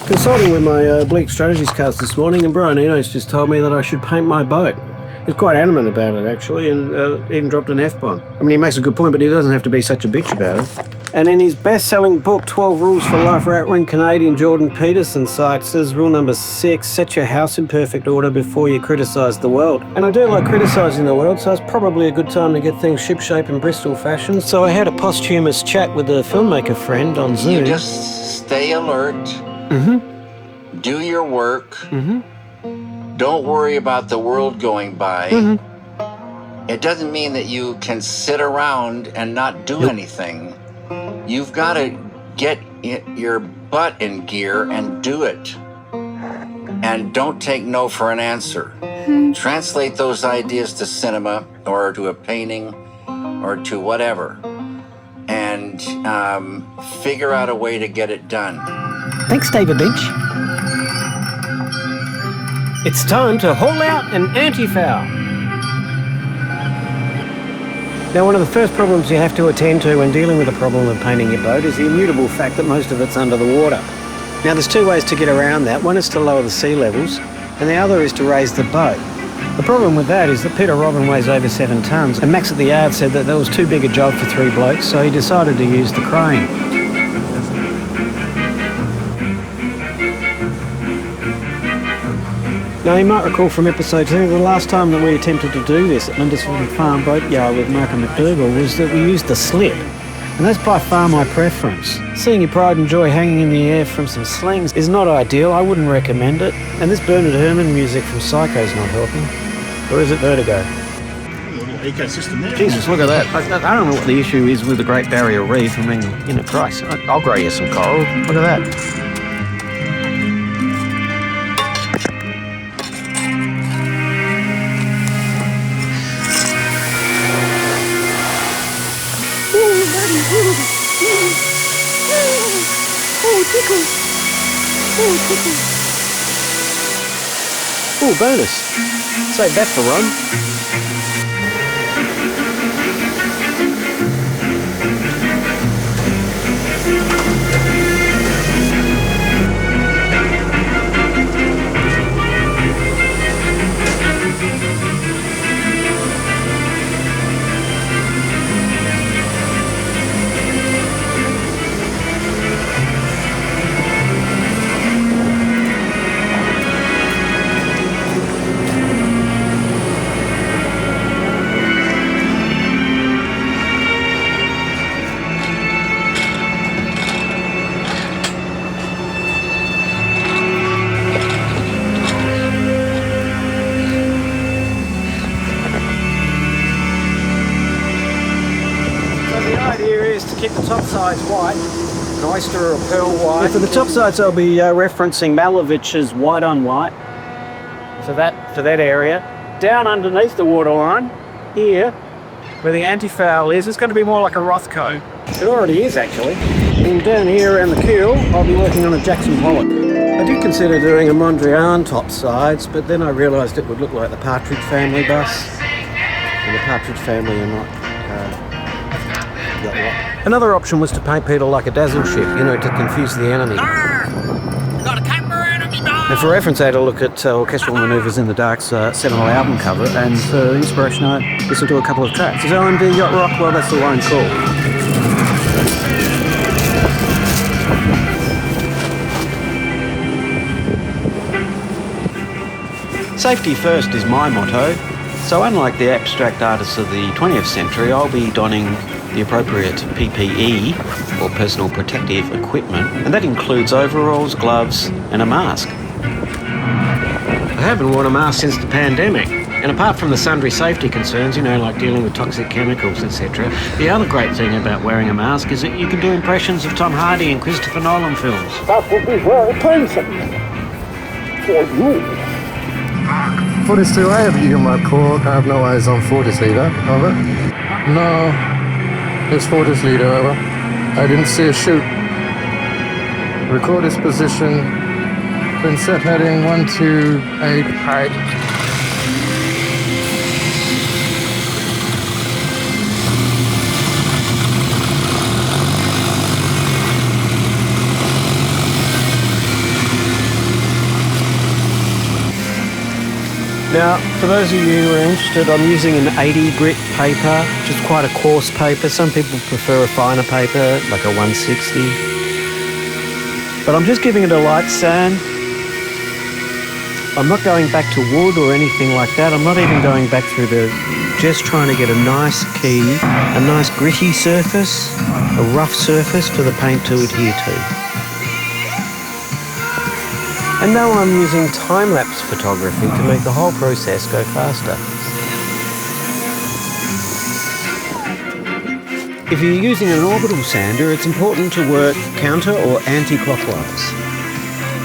Consulting with my oblique strategies cards this morning, and Brian Eno's just told me that I should paint my boat. He's quite adamant about it, actually, and even dropped an F-bomb. I mean, he makes a good point, but he doesn't have to be such a bitch about it. And in his best-selling book, 12 Rules for Life, right-wing Canadian Jordan Peterson cites as rule number 6, set your house in perfect order before you criticise the world. And I do like criticising the world, so it's probably a good time to get things shipshape in Bristol fashion. So I had a posthumous chat with a filmmaker friend on Zoom. You just stay alert. Mm-hmm. Do your work. Mm-hmm. Don't worry about the world going by. Mm-hmm. It doesn't mean that you can sit around and not do anything. You've got to get your butt in gear and do it. And don't take no for an answer. Translate those ideas to cinema or to a painting or to whatever. And figure out a way to get it done. Thanks, David Lynch. It's time to haul out an anti-foul. Now, one of the first problems you have to attend to when dealing with the problem of painting your boat is the immutable fact that most of it's under the water. Now, there's two ways to get around that. One is to lower the sea levels, and the other is to raise the boat. The problem with that is that Peter Robin weighs over 7 tonnes, and Max at the yard said that was too big a job for 3 blokes, so he decided to use the crane. Now, you might recall from episode 2, the last time that we attempted to do this at Lindisfarne Farm Boatyard with Mark and McDougall was that we used the slip. And that's by far my preference. Seeing your pride and joy hanging in the air from some slings is not ideal. I wouldn't recommend it. And this Bernard Herrmann music from Psycho's not helping. Or is it Vertigo? Ecosystem there. Jesus, look at that. I don't know what the issue is with the Great Barrier Reef. I mean, Christ, I'll grow you some coral. Look at that. Oh, bonus. Save that for Ron. Keep the top sides white, an oyster or pearl white. Yeah, for the top sides I'll be referencing Malevich's white on white. For that area. Down underneath the waterline, here, where the anti-foul is, it's going to be more like a Rothko. It already is actually. And down here around the keel, I'll be working on a Jackson Pollock. I did consider doing a Mondrian top sides, but then I realised it would look like the Partridge Family bus. And the Partridge Family are not Another option was to paint Peter like a dazzle ship, to confuse the enemy. Got a camper enemy, And for reference, I had a look at Orchestral Manoeuvres in the Dark's seminal album cover, and for inspiration I listened to a couple of tracks. Is OMD yacht rock? Well, that's the line call. Safety first is my motto, so unlike the abstract artists of the 20th century, I'll be donning the appropriate PPE, or personal protective equipment, and that includes overalls, gloves, and a mask. I haven't worn a mask since the pandemic, and apart from the sundry safety concerns, like dealing with toxic chemicals, etc., the other great thing about wearing a mask is that you can do impressions of Tom Hardy and Christopher Nolan films. That would be very painful for you. 42, I have you in my cork. I have no eyes on 40 leader, over. No. It's 40 leader, over. I didn't see a shoot. Record his position. Then set heading 128 height. Now, for those of you who are interested, I'm using an 80 grit paper, which is quite a coarse paper. Some people prefer a finer paper, like a 160. But I'm just giving it a light sand. I'm not going back to wood or anything like that. I'm not even going back through just trying to get a nice key, a nice gritty surface, a rough surface for the paint to adhere to. And now I'm using time-lapse photography to make the whole process go faster. If you're using an orbital sander, it's important to work counter or anti-clockwise.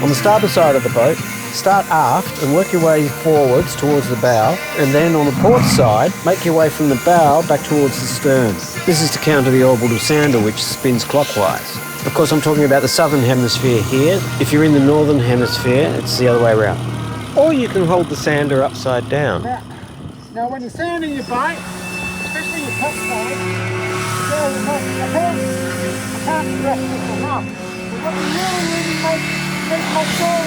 On the starboard side of the boat, start aft and work your way forwards towards the bow, and then on the port side, make your way from the bow back towards the stern. This is to counter the orbital sander, which spins clockwise. Of course, I'm talking about the southern hemisphere here. If you're in the northern hemisphere, it's the other way around. Or you can hold the sander upside down. Now when you're sanding your boat, especially your top side, I can't stress this enough. But what you really make my soul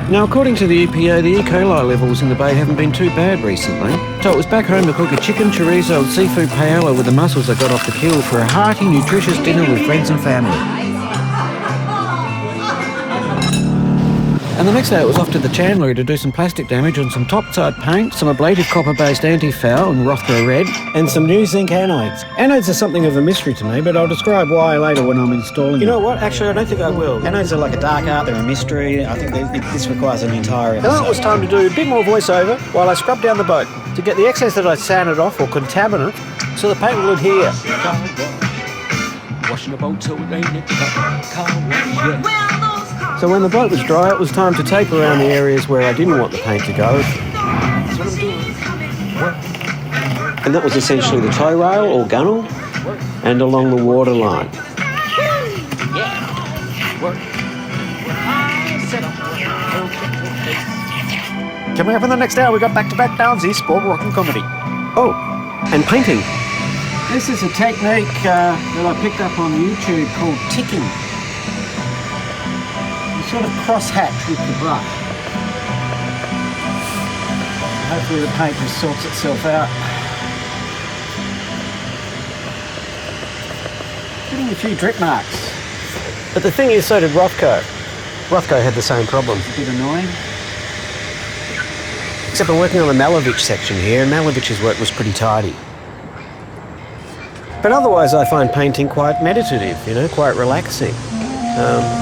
Now, according to the EPA, the E. coli levels in the bay haven't been too bad recently. So it was back home to cook a chicken, chorizo and seafood paella with the mussels I got off the kill for a hearty, nutritious dinner with friends and family. And the next day it was off to the chandlery to do some plastic damage on some topside paint, some ablative copper-based anti-foul and Rothko red, and some new zinc anodes. Anodes are something of a mystery to me, but I'll describe why later when I'm installing them. You know what? Actually, I don't think I will. Anodes are like a dark art, they're a mystery. I think this requires an entire episode. Now it was time to do a bit more voiceover while I scrubbed down the boat to get the excess that I sanded off, or contaminant, so the paint will adhere. Washing the boat so it ain't So when the boat was dry, it was time to tape around the areas where I didn't want the paint to go. That's what I'm doing. And that was essentially the tow rail or gunnel and along the water line. Coming up in the next hour, we got back-to-back Downsy, sport, rock and comedy. Oh, and painting. This is a technique that I picked up on YouTube called ticking. Sort of cross-hatch with the brush. Hopefully the paint just sorts itself out. Getting a few drip marks. But the thing is, so did Rothko. Rothko had the same problem. It's a bit annoying. Except I'm working on the Malevich section here, and Malevich's work was pretty tidy. But otherwise I find painting quite meditative, you know, quite relaxing.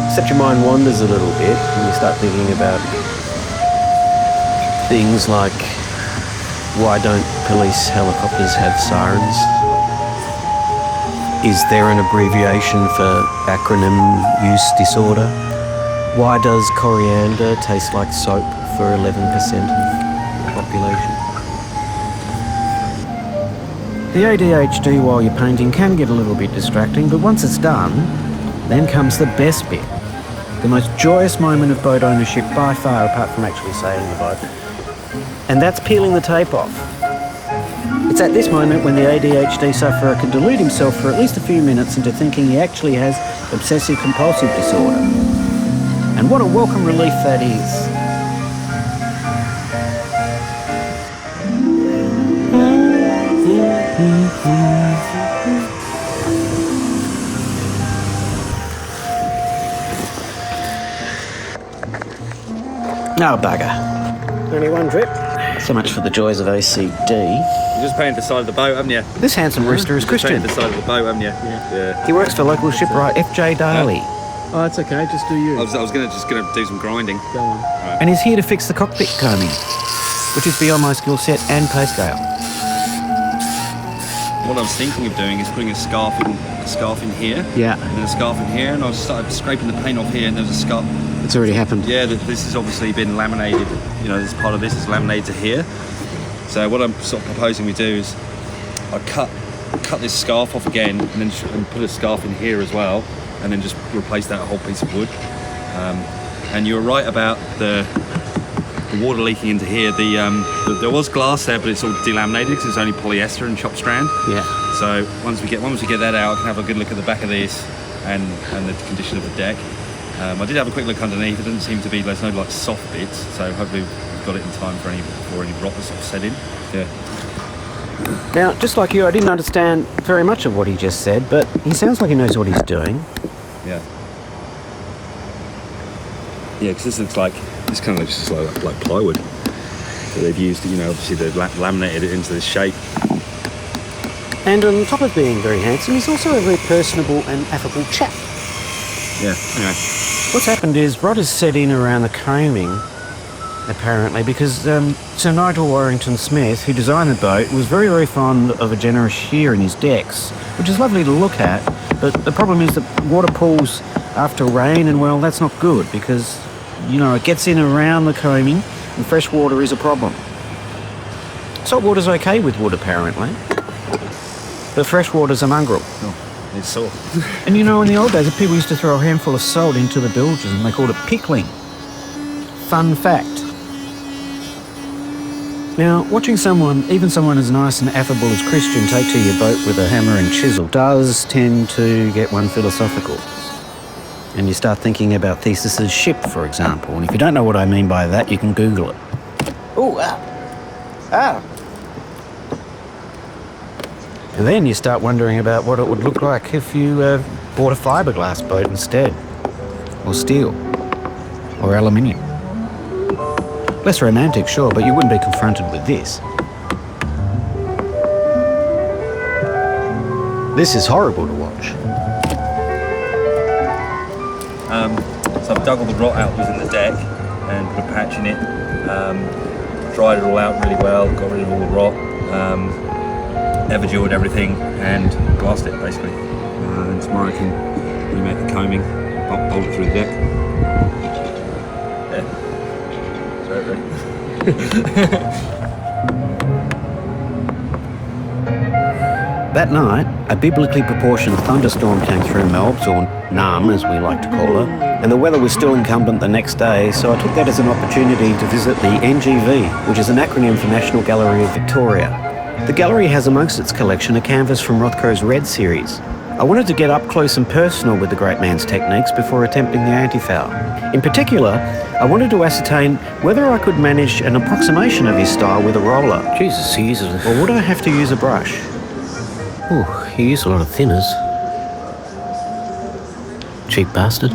Except your mind wanders a little bit and you start thinking about things like, why don't police helicopters have sirens? Is there an abbreviation for acronym use disorder? Why does coriander taste like soap for 11% of the population? The ADHD while you're painting can get a little bit distracting, but once it's done, then comes the best bit. The most joyous moment of boat ownership by far, apart from actually sailing the boat. And that's peeling the tape off. It's at this moment when the ADHD sufferer can delude himself for at least a few minutes into thinking he actually has obsessive-compulsive disorder. And what a welcome relief that is. Oh, bugger. Only one drip. So much for the joys of OCD. You're just painted the side of the boat, haven't you? This handsome rooster is Christian. Painted the side of the boat, haven't you? Yeah. He works for local shipwright FJ Daly. Oh, that's okay. Just do you. I was just gonna do some grinding. Go on. And he's here to fix the cockpit combing, which is beyond my skill set and pay scale. What I was thinking of doing is putting a scarf in here. Yeah. And then a scarf in here, and I started scraping the paint off here, and there was a scarf. It's already happened. Yeah, this has obviously been laminated. You know, this part of this is laminated to here. So what I'm sort of proposing we do is I cut this scarf off again, and then put a scarf in here as well, and then just replace that whole piece of wood. And you're right about the water leaking into here. There was glass there, but it's all delaminated because it's only polyester and chopped strand. Yeah. So once we get that out, I can have a good look at the back of this and the condition of the deck. I did have a quick look underneath. It doesn't seem to be, there's no like soft bits, so hopefully we've got it in time before any rot was sort of set in. Yeah. Now, just like you, I didn't understand very much of what he just said, but he sounds like he knows what he's doing. Yeah. Yeah, because this kind of looks just like plywood that they've used. You know, obviously they've laminated it into this shape. And on top of being very handsome, he's also a very personable and affable chap. Yeah. Anyway. What's happened is Rod has set in around the combing, apparently, because Sir Nigel Warrington Smith, who designed the boat, was very, very fond of a generous shear in his decks, which is lovely to look at, but the problem is that water pools after rain, and well, that's not good, because, you know, it gets in around the combing, and fresh water is a problem. Salt water's okay with wood, apparently, but fresh water's a mongrel. Oh. It's salt. And you know, in the old days, people used to throw a handful of salt into the bilges and they called it pickling. Fun fact. Now, watching even someone as nice and affable as Christian take to your boat with a hammer and chisel does tend to get one philosophical. And you start thinking about Theseus's ship, for example. And if you don't know what I mean by that, you can Google it. Oh, ah. And then you start wondering about what it would look like if you bought a fiberglass boat instead, or steel, or aluminium. Less romantic, sure, but you wouldn't be confronted with this. This is horrible to watch. So I've dug all the rot out within the deck and put a patch in it, dried it all out really well, got rid of all the rot. Everjeweled everything and glassed it basically. And tomorrow I can remake the combing, bolt it through the deck. Yeah. That night, a biblically proportioned thunderstorm came through Melbs, or Nam as we like to call her, and the weather was still incumbent the next day, so I took that as an opportunity to visit the NGV, which is an acronym for National Gallery of Victoria. The gallery has amongst its collection a canvas from Rothko's Red series. I wanted to get up close and personal with the great man's techniques before attempting the antifoul. In particular, I wanted to ascertain whether I could manage an approximation of his style with a roller. Jesus, he uses it. Or would I have to use a brush? Ooh, he used a lot of thinners. Cheap bastard.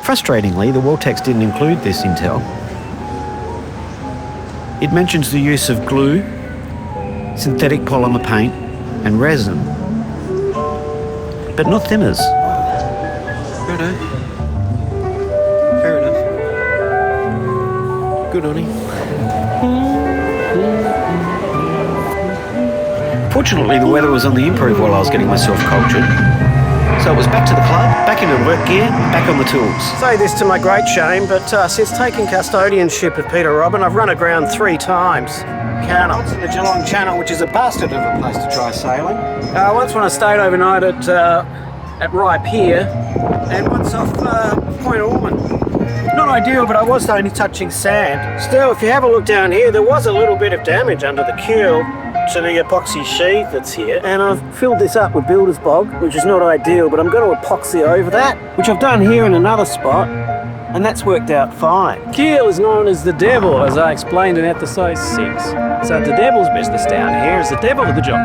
Frustratingly, the wall text didn't include this intel. It mentions the use of glue, synthetic polymer paint, and resin, but not thinners. Righto. Fair enough. Good on him. Fortunately, the weather was on the improve while I was getting myself cultured. So it was back to the club, back into work gear, back on the tools. Say this to my great shame, but since taking custodianship of Peter Robin, I've run aground 3 times. Count on in the Geelong Channel, which is a bastard of a place to try sailing. Once when I stayed overnight at Rye Pier, and once off Point Ormond. Not ideal, but I was only touching sand. Still, if you have a look down here, there was a little bit of damage under the keel to the epoxy sheath that's here, and I've filled this up with builder's bog, which is not ideal, but I'm going to epoxy over that, which I've done here in another spot, and that's worked out fine. Keel is known as the devil, as I explained in episode 6. So the devil's business down here is the devil of the job.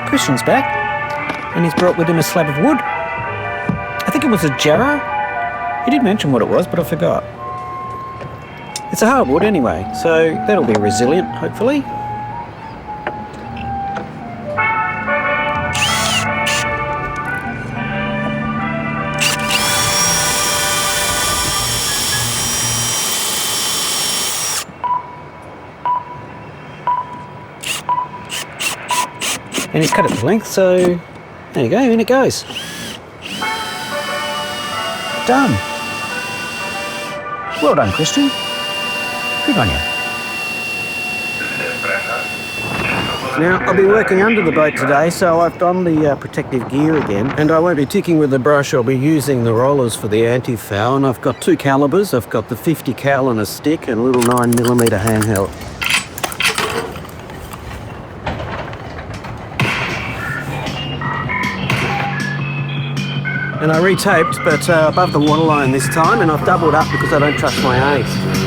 Christian's back, and he's brought with him a slab of wood. I think it was a jarrah. He did mention what it was, but I forgot. It's a hardwood anyway, so that'll be resilient, hopefully. And he's cut it to length, so there you go, in it goes. Done. Well done, Christian. Good on you. Now, I'll be working under the boat today, so I've donned the protective gear again, and I won't be ticking with the brush. I'll be using the rollers for the anti-foul, and I've got two calibers. I've got the 50 cal on a stick and a little 9mm handheld. And I retaped, but above the waterline this time, and I've doubled up because I don't trust my ace.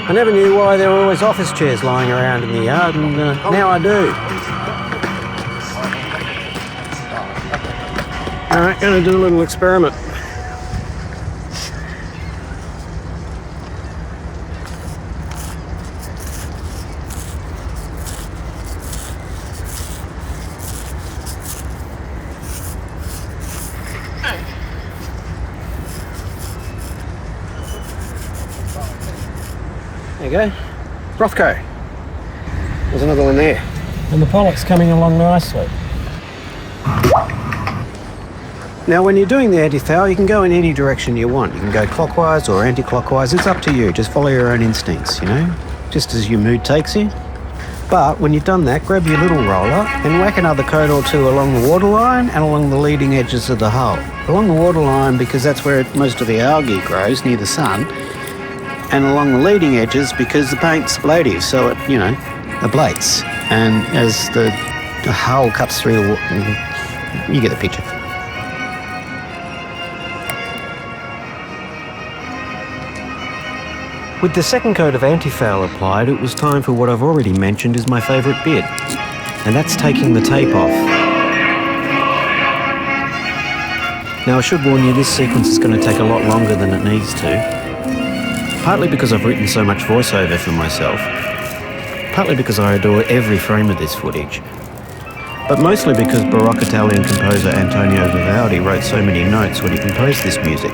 I never knew why there were always office chairs lying around in the yard, and now I do. All right, going to do a little experiment. There you go. Rothko. There's another one there. And the pollock's coming along nicely. Now when you're doing the anti-foul, you can go in any direction you want. You can go clockwise or anti-clockwise. It's up to you. Just follow your own instincts, you know, just as your mood takes you. But when you've done that, grab your little roller and whack another coat or two along the waterline and along the leading edges of the hull. Along the waterline because that's where most of the algae grows, near the sun. And along the leading edges because the paint's ablative, so it, you know, ablates. And as the hull cuts through the water, you get the picture. With the second coat of anti-foul applied, it was time for what I've already mentioned is my favourite bit, and that's taking the tape off. Now I should warn you, this sequence is going to take a lot longer than it needs to. Partly because I've written so much voiceover for myself, partly because I adore every frame of this footage, but mostly because Baroque Italian composer Antonio Vivaldi wrote so many notes when he composed this music.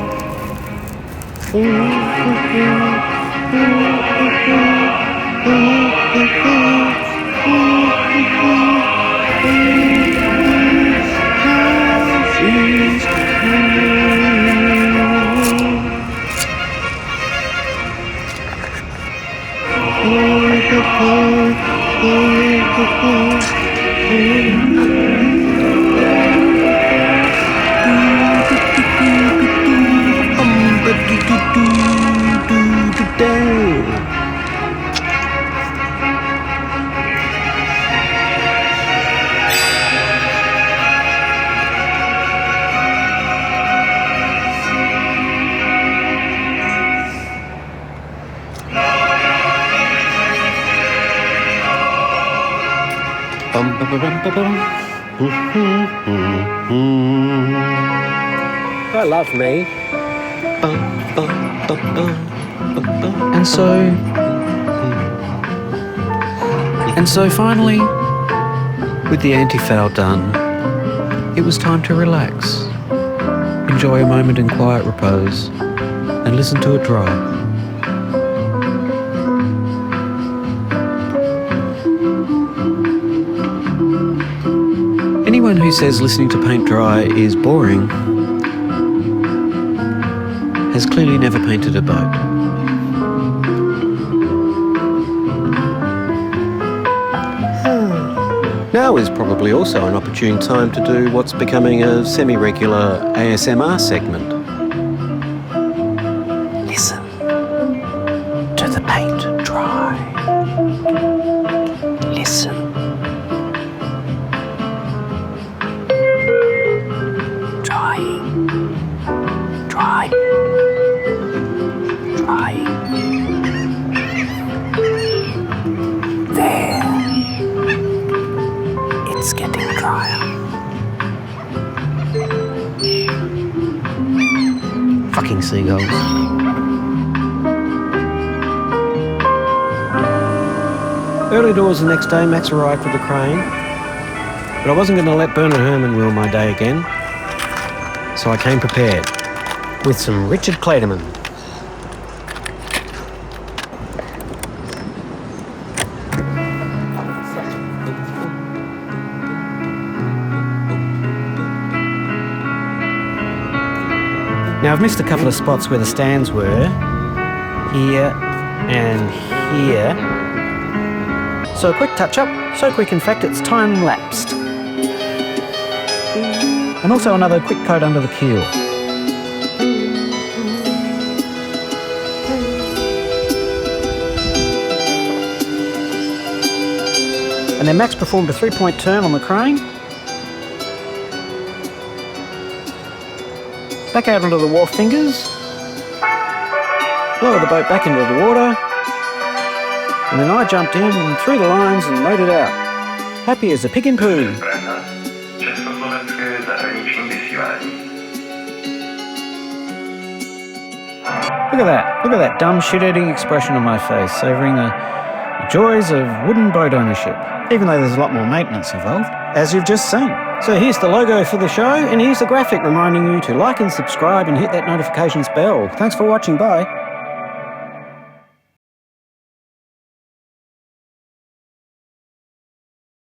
I love me. And so finally, with the anti-foul done, it was time to relax, enjoy a moment in quiet repose, and listen to it dry. Anyone who says listening to paint dry is boring has clearly never painted a boat. Now is probably also an opportune time to do what's becoming a semi-regular ASMR segment. Listen to the paint dry. Listen. Drying. Dry. Drying. There. It's getting drier. Fucking seagulls. Early doors the next day, Max arrived with the crane, but I wasn't going to let Bernard Herrmann rule my day again, so I came prepared with some Richard Clayderman. Now I've missed a couple of spots where the stands were, here and here. So a quick touch-up, so quick in fact it's time-lapsed. And also another quick coat under the keel. And then Max performed a 3-point turn on the crane. Back out onto the wharf fingers. Lower the boat back into the water. And then I jumped in and threw the lines and rode it out. Happy as a pig in poo. Look at that dumb shit-eating expression on my face, savouring the joys of wooden boat ownership, even though there's a lot more maintenance involved, as you've just seen. So here's the logo for the show, and here's the graphic reminding you to like and subscribe and hit that notifications bell. Thanks for watching, bye.